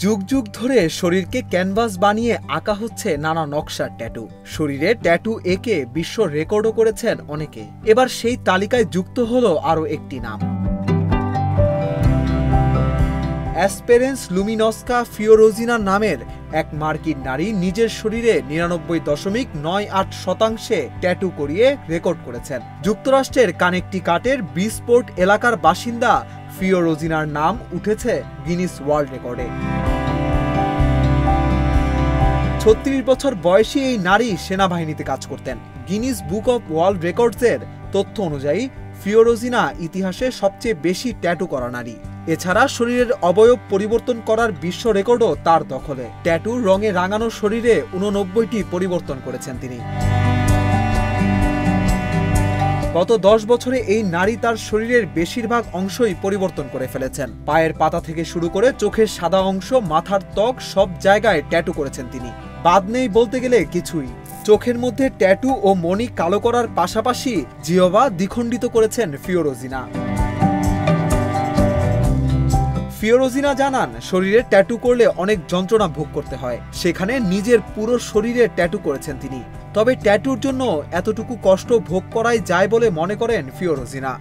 যুগ যুগ ধরে শরীরকে ক্যানভাস বানিয়ে আঁকা হচ্ছে নানা নকশার ট্যাটু। শরীরে ট্যাটু এঁকে বিশ্ব রেকর্ডও করেছেন অনেকে। এবার সেই তালিকায় যুক্ত হলো আরও একটি নাম। অ্যাসপেরেন্স লুমিনস্কা ফিওরোজিনা নামের এক মার্কিন নারী নিজের শরীরে 99.98% ট্যাটু করিয়ে রেকর্ড করেছেন। যুক্তরাষ্ট্রের কানেকটিকাটের ব্রিজপোর্ট এলাকার বাসিন্দা ফিওরোজিনার নাম উঠেছে গিনিস ওয়ার্ল্ড রেকর্ডে। 36 বছর বয়সী এই নারী সেনাবাহিনীতে কাজ করতেন। গিনিস বুক অব ওয়ার্ল্ড রেকর্ডসের তথ্য অনুযায়ী ফিওরোজিনা ইতিহাসে সবচেয়ে বেশি ট্যাটু করা নারী। এছাড়া শরীরের অবয়ব পরিবর্তন করার বিশ্ব রেকর্ডও তার দখলে। ট্যাটুর রঙে রাঙানো শরীরে 89টি পরিবর্তন করেছেন তিনি। গত 10 বছরে এই নারী তার শরীরের বেশিরভাগ অংশই পরিবর্তন করে ফেলেছেন। পায়ের পাতা থেকে শুরু করে চোখের সাদা অংশ, মাথার ত্বক সব জায়গায় ট্যাটু করেছেন তিনি। বাদ নেই বলতে গেলে কিছুই। চোখের মধ্যে ট্যাটু ও মণি কালো করার পাশাপাশি জিহ্বা দ্বিখণ্ডিত করেছেন ফিওরোজিনা। ফিওরোজিনা জানান, শরীরে ট্যাটু করলে অনেক যন্ত্রণা ভোগ করতে হয়। সেখানে নিজের পুরো শরীরে ট্যাটু করেছেন তিনি। তবে ট্যাটুর জন্য এতটুকু কষ্ট ভোগ করাই যায় বলে মনে করেন ফিওরোজিনা।